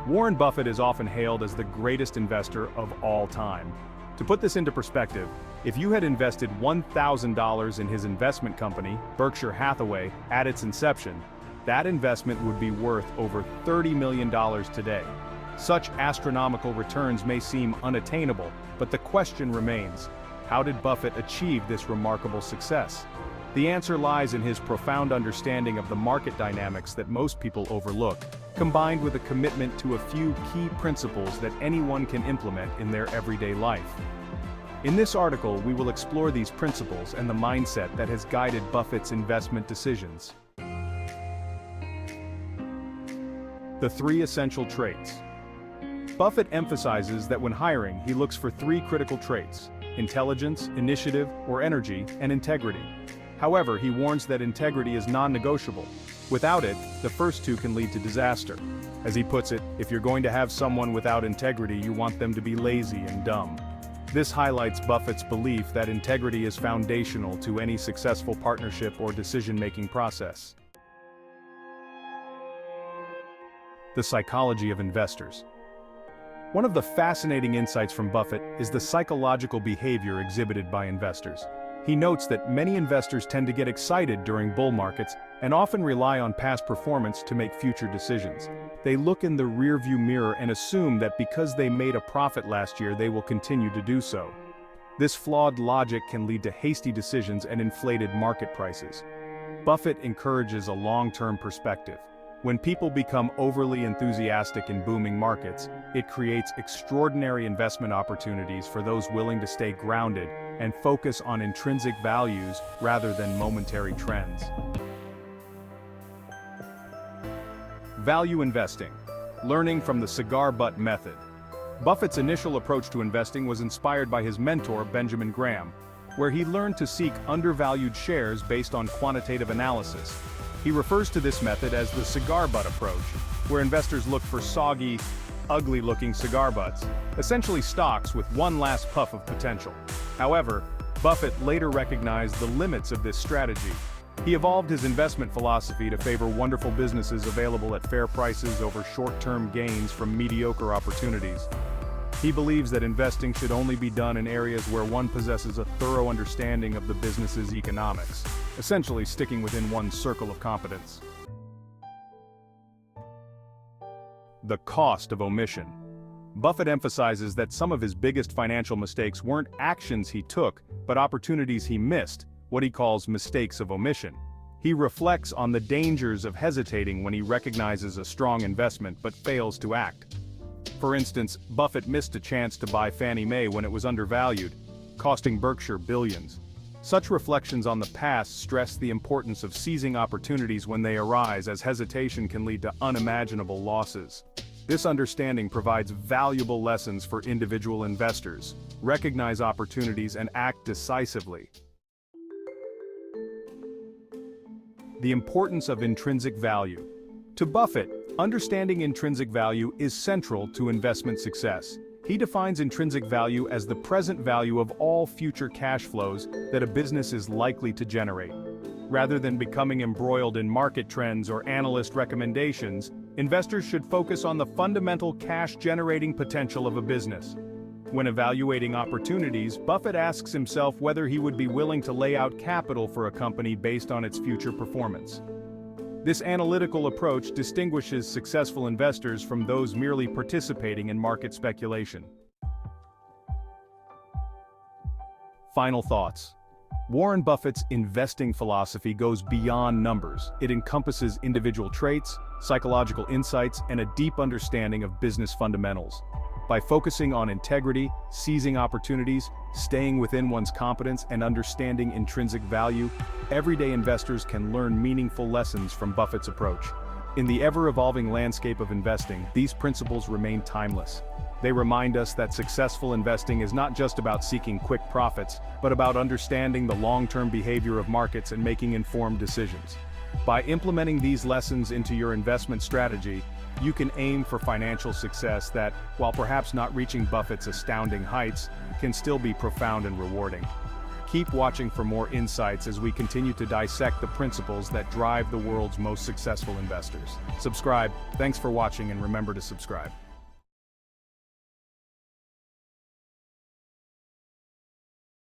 Warren Buffett is often hailed as the greatest investor of all time. To put this into perspective, if you had invested $1,000 in his investment company, Berkshire Hathaway, at its inception, that investment would be worth over $30 million today. Such astronomical returns may seem unattainable, but the question remains, how did Buffett achieve this remarkable success? The answer lies in his profound understanding of the market dynamics that most people overlook, combined with a commitment to a few key principles that anyone can implement in their everyday life. In this article, we will explore these principles and the mindset that has guided Buffett's investment decisions. The 3 essential traits. Buffett emphasizes that when hiring, he looks for 3 critical traits: intelligence, initiative, or energy, and integrity. However, he warns that integrity is non-negotiable. Without it, the first 2 can lead to disaster. As he puts it, if you're going to have someone without integrity, you want them to be lazy and dumb. This highlights Buffett's belief that integrity is foundational to any successful partnership or decision-making process. The psychology of investors. One of the fascinating insights from Buffett is the psychological behavior exhibited by investors. He notes that many investors tend to get excited during bull markets and often rely on past performance to make future decisions. They look in the rearview mirror and assume that because they made a profit last year, they will continue to do so. This flawed logic can lead to hasty decisions and inflated market prices. Buffett encourages a long-term perspective. When people become overly enthusiastic in booming markets, it creates extraordinary investment opportunities for those willing to stay grounded and focus on intrinsic values rather than momentary trends. Value investing. Learning from the cigar butt method. Buffett's initial approach to investing was inspired by his mentor, Benjamin Graham, where he learned to seek undervalued shares based on quantitative analysis. He refers to this method as the cigar butt approach, where investors look for soggy, ugly-looking cigar butts, essentially stocks with one last puff of potential. However, Buffett later recognized the limits of this strategy. He evolved his investment philosophy to favor wonderful businesses available at fair prices over short-term gains from mediocre opportunities. He believes that investing should only be done in areas where one possesses a thorough understanding of the business's economics, essentially sticking within one's circle of competence. The cost of omission. Buffett emphasizes that some of his biggest financial mistakes weren't actions he took, but opportunities he missed, what he calls mistakes of omission. He reflects on the dangers of hesitating when he recognizes a strong investment but fails to act. For instance, Buffett missed a chance to buy Fannie Mae when it was undervalued, costing Berkshire billions. Such reflections on the past stress the importance of seizing opportunities when they arise, as hesitation can lead to unimaginable losses. This understanding provides valuable lessons for individual investors. Recognize opportunities and act decisively. The importance of intrinsic value. To Buffett, understanding intrinsic value is central to investment success. He defines intrinsic value as the present value of all future cash flows that a business is likely to generate. Rather than becoming embroiled in market trends or analyst recommendations, investors should focus on the fundamental cash-generating potential of a business. When evaluating opportunities, Buffett asks himself whether he would be willing to lay out capital for a company based on its future performance. This analytical approach distinguishes successful investors from those merely participating in market speculation. Final thoughts. Warren Buffett's investing philosophy goes beyond numbers. It encompasses individual traits, psychological insights, and a deep understanding of business fundamentals. By focusing on integrity, seizing opportunities, staying within one's competence, and understanding intrinsic value, everyday investors can learn meaningful lessons from Buffett's approach. In the ever-evolving landscape of investing, these principles remain timeless. They remind us that successful investing is not just about seeking quick profits, but about understanding the long-term behavior of markets and making informed decisions. By implementing these lessons into your investment strategy, you can aim for financial success that, while perhaps not reaching Buffett's astounding heights, can still be profound and rewarding. Keep watching for more insights as we continue to dissect the principles that drive the world's most successful investors. Subscribe, thanks for watching, and remember to subscribe.